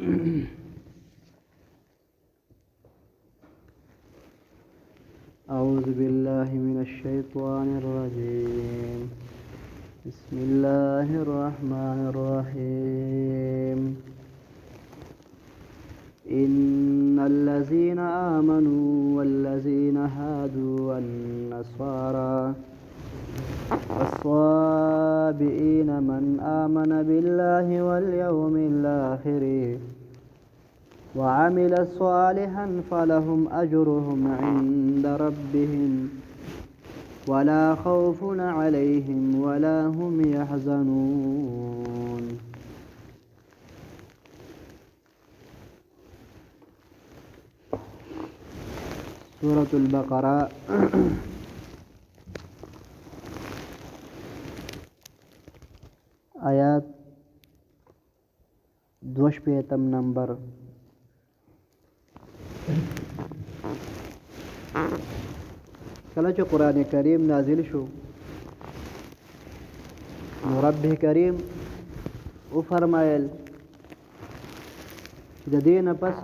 أعوذ بالله من الشيطان الرجيم بسم الله الرحمن الرحيم إن الذين آمنوا والذين هادوا والنصارى والصابئين من آمن بالله واليوم الآخر وعمل صالحا فلهم أجرهم عند ربهم ولا خوف عليهم ولا هم يحزنون. سورة البقرة آیات 2 نمبر. کله چې قرآن کریم نازل شو نو رب کریم او فرمایل چې د دې نه پس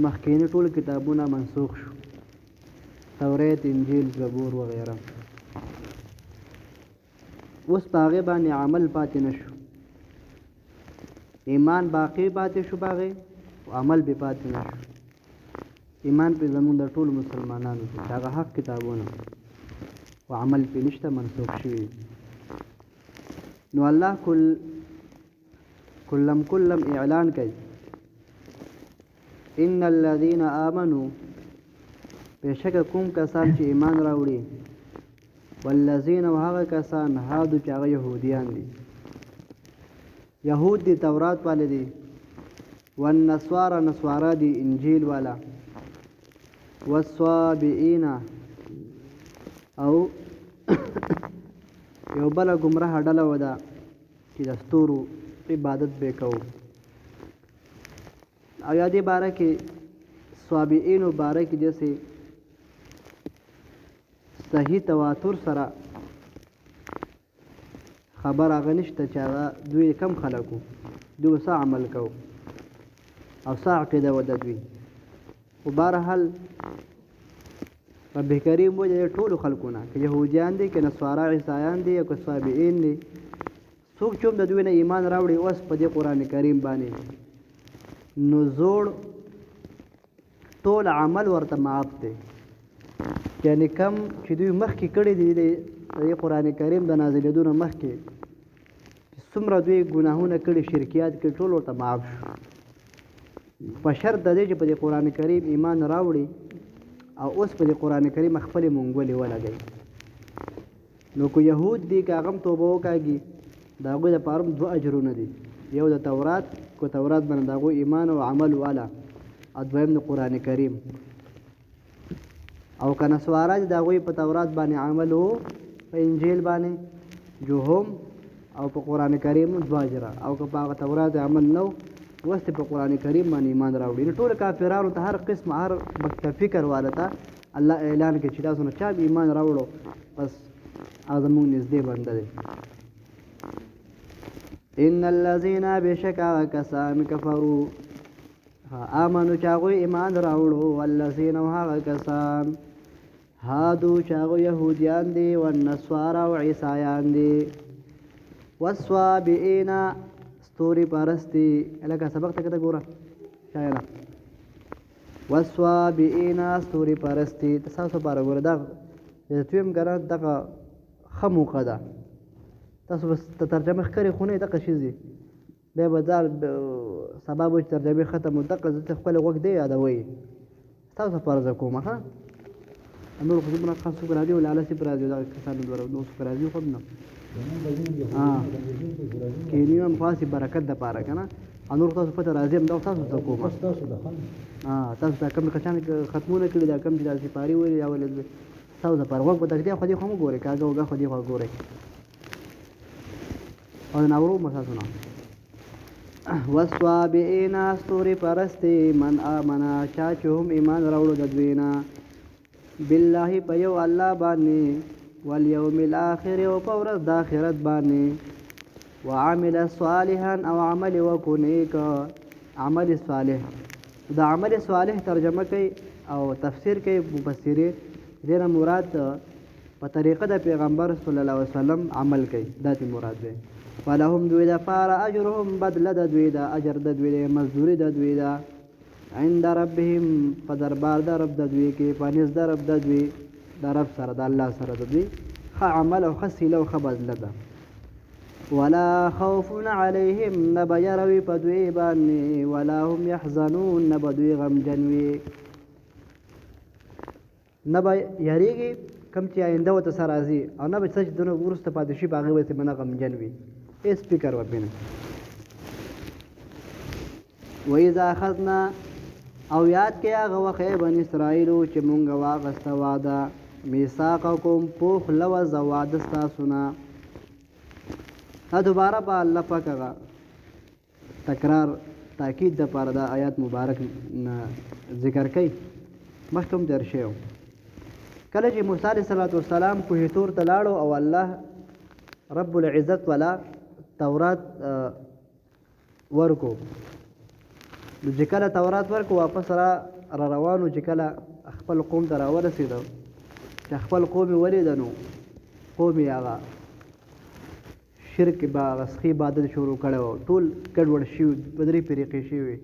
مخکینی ټول کتابونه منسوخ شو، توریت، انجیل، زبور وغیره. اوس په هغې باندې عمل پاتې نه شو، ایمان باقی پاتې شو باغې او عمل به پاتې نه شو. ایمان په زمون د ټولو مسلمانانو چې هغه حق کتابونه او عمل په نشته، منسوخ شوي. نو الله کلم اعلان کوي ان الذين آمنوا، بشک کوم کسان چې ایمان راوړي، والذین وهغه کسان هادو چې هغه یهودیان دي، یهود دي، تورات والے دي، والنصارى نصارا دي، انجیل والا، والصابئین او یو بله ګمراه ډله وده چې د ستورو عبادت به کوو. او یا دې باره کې صابئینو باره کې داسې صحیح تواتر سره خبر هغه نشته چې هغه دوی کم خلکو، دوی څه عمل کوو او څه عقیده وه د دوی. خو بهرحال رب کریم وایي د ټولو خلکو نه، که یهودیان دي، که نصارا عیسایان دي، او که صابئین دي، څوک چې هم د دوی نه ایمان راوړي اوس په دې قرآن کریم باندې، نو زوړ ټول عمل ورته معاف دی. یعنې کم چې دوی مخکې کړي دي د قرآن کریم د نازلېدو نه مخکې چې څومره دوی ګناهونه کړي، شرکیات کړي، ټول ورته معاف شو، په شرط د دې چې په دې قرآن کریم ایمان راوړي او اوس په دې قرآن کریم خپلې منګولې ولګوي. نو که یهود دي، که هغه هم توبه وکاږي، د هغوی دپاره هم 2 اجرونه دي، یو د تورات، که تورات باندې د هغوی ایمان او عمل والا، او دویم د قرآن کریم. او که نصوارا دي، د هغوی په تورات باندې عمل و، په انجیل باندې جو هم، او په قرآن کریم 2 اجره. او که په هغه تورات عمل نه و، اوس په قرآن کریم باندې ایمان راوړي. نو ټول کافرانو ته، هر قسم، هر فکر والا ته الله اعلان کوي چې تاسو نه چا به ایمان راوړو، بس هغه زموږ نږدې بنده دی. ان الذين بشک هغه کسان کفروا آمنو چې هغوی ایمان راوړو، والذین او هغه کسان هادو چې هغوی یهودیان دي، والنصارا او عیسایان دي، والصابئین ستوري پرستی. لکه سبق ته کته ګوره شایله، والصابئین ستوري پرستی. تاسو پاره ګوره دا تویم ګره دغه ښه موقع ده، تاسو بس ترجمه ښکاري خو نه دغه شي بیا به دا سبب و چې ترجمې ختم و دغه زه خپل غوږ دی یادوئ. تاسو فرض کوم ښه نور خو زموږ خاص څوک راځي ولا هلسې په راځي، دغه کسانو دواره نور څوک راځي خو نه کینی هم خاصې برکت دپاره که نه. نور تاسو پته راځي همدغه تاسو ته کوم، تاسو ته کوم کسان ختمونه کړي، دا کوم چې دا سپاري ویلي یا ولې تاسو دپاره غوږ په تکدې خو دې خو مه ګورئ، کاږه وږه خو دې خو ګورئ او د ناورو مساسونه. والصابئین ستوري پرستی، من آمنا چا چې هم ایمان راوړو د دوی نه، بالله په یو الله باندې، والیوم الاخر او په ورځ د آخرت باندې، وعمل صالحا او عمل وکونیک عمل صالح. دا عمل صالح ترجمه کوي او تفسیر کوي مفسرین دینه مراد په طریقه د پیغمبر صلی الله علیه وسلم عمل کوي دا تی مراد دی. فلهم دوی د پاره اجرهم بدله د دوی دا اجر د دوی د مزدوری د دوی دا عند ربهم په دربار د رب د دوی کې پانیز د رب د دوی د رب سره د الله سره د دوی ښه عمل او ښه سیله او ښه بدله ده. ولا خوف عليهم نبا يروي په دوی باندې ولا هم يحزنون نبا دوی غمجن وي نبا یریږي کم چې آینده ورته سره راځي او نه به څه چې دونه وروسته پاتې شي په هغې به نه غمجن وي. هېڅ فکر وربینه. وإذا أخذنا او یاد کې هغه وخت بني اسرائیلو چې مونږ واغسته واده میثاقکم پوخ لوز واده ستاسو نه. دا دوباره به الله پاک هغه تکرار تاکید دپاره دا آیات مبارک ذکر کوي. مخکې هم تېر شوی کله چې موسی علیه السلام کوه طور ته لاړو او الله رب العزت ولا تورات ورکو نو چې کله تورات ورکو واپس را روانو چې کله خپل قوم ته راورسېدو چې خپل قوم یې ولید نو قوم یې هغه شرک به غسخي عبادت شروع کړی و ټول ګډوډ شوي په درې طریقې شوي.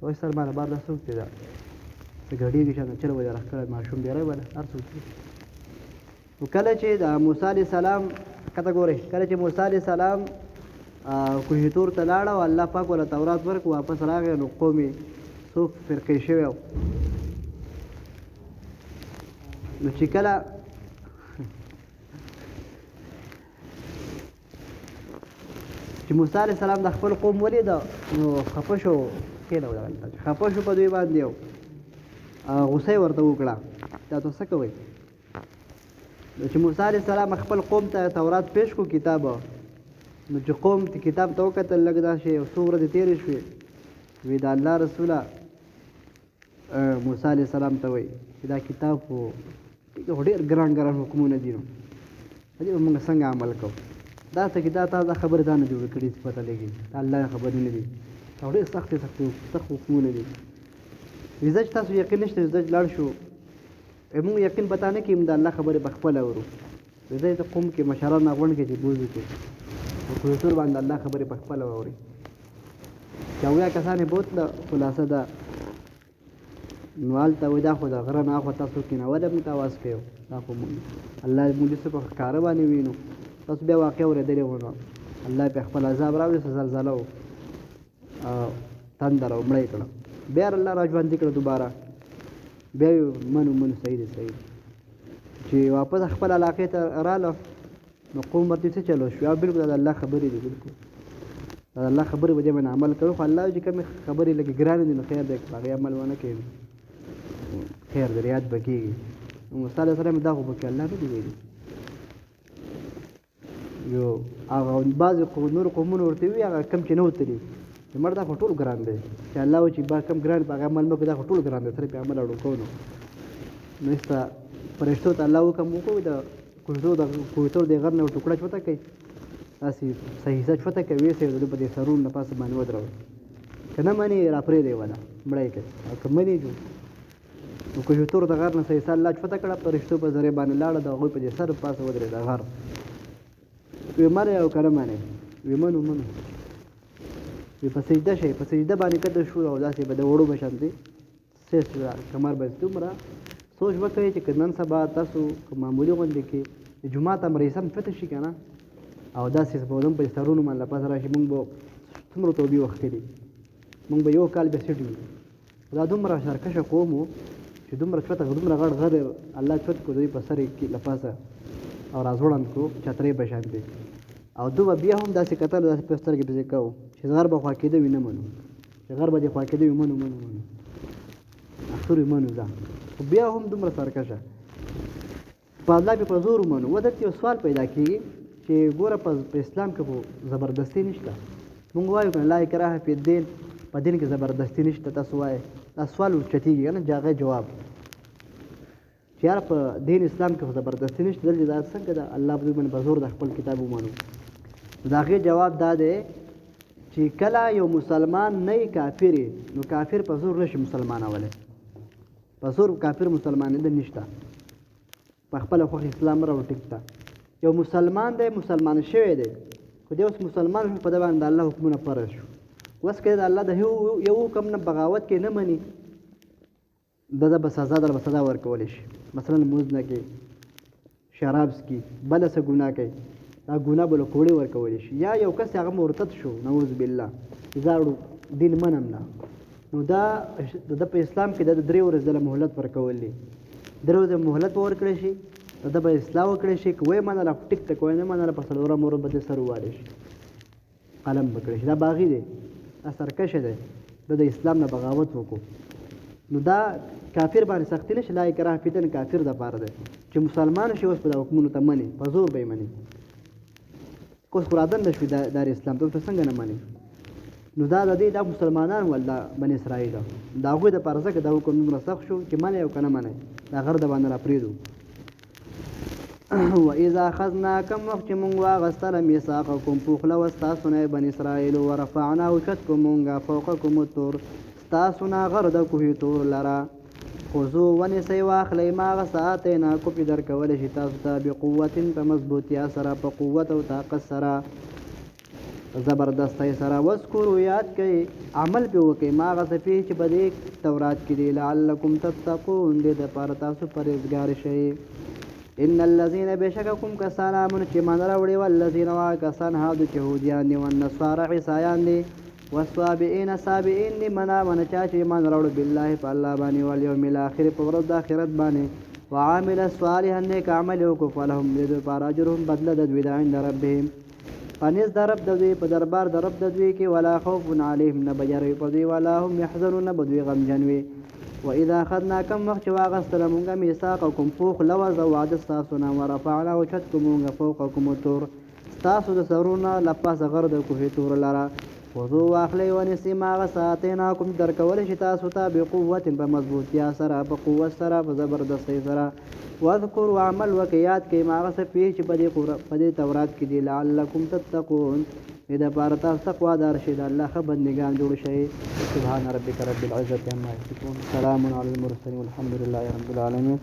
وایي سر مانه بار دا څوک دی دا څه ګډېږي شاته چل به یې راښکلی ماشوم دی راوله هر څوک دی. نو کله چې د موسی علیه السلام کته ګورئ کله چې موسی علیه السلام کوه طور ته لاړه او الله پاک ولا تورات ورکړو واپس راغی نو قوم یې څو فرقې شوی و. نو چې کله چې موسی علیه السلام د خپل قوم ولیده نو خفه شو کېنه ودغلته خفه شو په دوی باندې او غوسه یې ورته وکړه دا تاسو څه کوئ. نو چې موسی علیه السلام خپل قوم ته تورات پیش کړو کتاب نو چې قوم ته کتاب ته وکتل لږ دا شی څو ورځې تېرې شوې وی د الله رسوله موسی علیه السلام ته وایي چې دا کتاب خو ډېر ګران ګران حکمونه دي نو په دې به موږ څنګه عمل کوو. دا څه کې دا تاسو خبرې دا نه جوړې کړي چې پته لګي دا الله خبرې نه دي او ډېر سخت حکمونه دي. ویزه چې تاسو یقین نشته ویزه لاړ شو موږ یقین پته نه کړي د الله خبرې په خپله اورو. ویزه ته قوم کې مشران راغونډ کړي چې بوز وکړي او په ټول باندې الله خبرې په خپله واوري. چې اویا کسان یې بوتله خلاصه ده نو هلته وایي دا خو د غره نه اخوا تاسو کېنولی موږ ته اواز کوي دا خو الله موږ دې څه په ښکاره باندې وینو تاسو بیا واقع اورېدلې وو نو الله بیا خپل عذاب راوړي زلزله و تندر او مړی کړه بیا الله را ژوندي کړه دوباره بیا یې منو صحیح دی صحیح چې واپس خپل علاقې ته راله نو قوم ورته څه چلو شو بالکل د الله خبرې دي بالکل د الله خبرې به باندې عمل کوو خو الله چې کومې خبرې لکه ګرانې دي نو خیر دی هغې عمل ونه کوي خیر دی ریاد به کېږي. موسی علیه السلام دا خو به کې الله نه دي ویلي یو هغه بعضې نور قومونه ورته وي هغه کم چې نه وتلي چې مړ دا خو ټول ګران دی چې الله و چې با کم ګران په هغه عمل مه کوي دا خو ټول ګران دی سره پې عمل اړو کوو نو ستا فرشتو ته الله حکم وکړو د کوهتور د غر نه ټوکړه چوته کوي داسې صحیحه چوته کوي ویسې د په دې سرونو نه پاسه باندې ودرول که نه منې را پرېږدی وله مړه یې کوي او که منې جو نو کوهتور د غر نه صحیحه الله چوته کړه فرشتو په ذریعه باندې لاړه د هغوی په دې سر پاسه ودرېد د غر وی منې او که نه منې وی منو وی په سجده شئ په سجده باندې کته شو او داسې به د وړو به شانتې سیس کمر به دومره سوچ وکړئ چې که نن سبا تاسو که معمولي غوندې کې د جومات امریسم پته شي که نه او داسې سپودم په سرونو باندې پاسه راشي موږ به څومره توبې وختلي موږ به یو کال به سټ وي دا دومره سرکشه قوم و چې دومره چوته دومره غټ غر الله چوت کړو دوی په سر کې له پاسه او راځوړند کړو چترۍ به شانتې او دوی بیا هم داسې کتل داسې په سترګې پسې کوو چې غر به خوا کېده وي نه منو چې غر به دې خوا کېده وي منو اخر منو دا خو بیا هم دومره سرکشه په الله پې په زور ومنو و دلته یو سوال پیدا کېږي چې ګوره په اسلام کې خو زبردستي نشته مونږ وایو که لا اکراه فی الدین په دین کې زبردستي نشته تاسو وایئ دا سوال اوچتېږي که نه هغه جواب چې یار په دین اسلام کې خو زبردستي نشته دلته دا څنګه ده الله په دوی باندې په زور د خپل کتاب ومنو د هغې جواب دا دی چې کله یو مسلمان نه یې کافر نو کافر په زور نشي مسلمانولی په زور کافر مسلمانېدل نشته په خپله خوښه اسلام راوړو ټیک ده یو مسلمان دی مسلمان شوی دی خو دی اوس مسلمان شو په ده باندې د الله حکمونه فرض شو اوس که د الله د یو حکم نه بغاوت کې نه مني ده به سزا در به سزا ورکولی شي مثلا لمونځ نه کوي شراب څکي بله څه ګناه کوي دا ګناه به له کوړې ورکولی شي یا یو کس هغه مرتد شو نعوذ بالله زه دین منم نه نو دا د ده په اسلام کې د 3 ورځې دله مهلت ورکول دي 3 ورځې مهلت به ورکړی شي د ده به اصلاح وکړی شي که ویې منله ټیک ته که ویې نه منله په 4 ورځ به دې سر ووالی شي قلم به کړی شي دا باغي دی دا سرکشه دی د اسلام نه بغاوت وکړو نو دا کافر باندې سختی نشي لا اکراه فی الدین کافر دپاره دی چې مسلمان شي اوس په دا حکمونو ته مني په زور به یې مني اوس خو رادن نه شوي دار اسلام ته څنګه نه مني نو دا د دې دا مسلمانان ول دا بني اسرائیل د هغوی دپاره ځکه دا حکم دومره سخت شو چې منئ او که نه منئ دا غر د باندې را پرېږدو واذا اخذنا کم وخت چې مونږ واغستله میثاقکم پوخله وه ستاسو نه بني اسرائیلو ورفعنا اوچت کو مونږه فوقکم الطور ستاسو نه غر د کوهي طور لره خذو ونیسئ واخلئ ما هغه څه آتیناکم چې درکولی شي تاسو ته بقوت په مضبوطیا سره په قوت او طاقت سره زبردستی سره وذکرو یاد کوئ عمل پې وکئ ما هغه څه چې په دې تورات کې دی لعلکم تتقون دې دپاره تاسو پرهیزګار شئ ان الذين بشککم کسان آمنو چې ایمان راوړي والذین هغه کسان هادو چې یهودیان دي والنصارى عیسایان دي والصابئین صابئین دي من آمن چا چې ایمان راوړو بالله په الله باندې والیوم الاخر په ورځ د آخرت باندې وعامل صالحا نیک عمل وکړو فلهم دې دپاره اجرهم بدله د دوی د عند ربهم پنیز د رب د دوی په دربار د رب د دوی کې ولا خوف علیهم نه به یروي په دوی ولا هم یحزنون نه به دوی غمجن وي واذا اخذنا کم وخت چې واغستله مونږه میثاقکم پوخ لوز او وعده ستاسو نه ورفعنا اوچت کو مونږه فوقکم الطور ستاسو د سرونه لپاسه غر د کوهي طور لره خذو واخلئ ونیسئ ما هغه څه آتیناکم درکولی شي تاسو ته بقوت په مضبوطیا سره په قوت سره په زبردستۍ سره واذکروا عمل وکړئ یاد کړئ ما هغه څه چې په دې تورات کې دي لعلکم تتقون دې دپاره تاسو تقوادار شئ د الله ښه بندګان جوړ شئ سبحان ربک رب العزة عما یصفون سلام علی المرسلین والحمد لله رب العالمین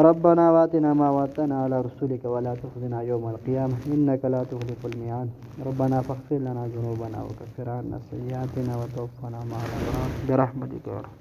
ربنا واتنا ما وعدتنا على رسولك ولا تخزنا يوم القيامة إنك لا تخلف الميعاد ربنا فاغفر لنا ذنوبنا وكفر عنا سيئاتنا وتوفنا مع الأبرار برحمتك يا رب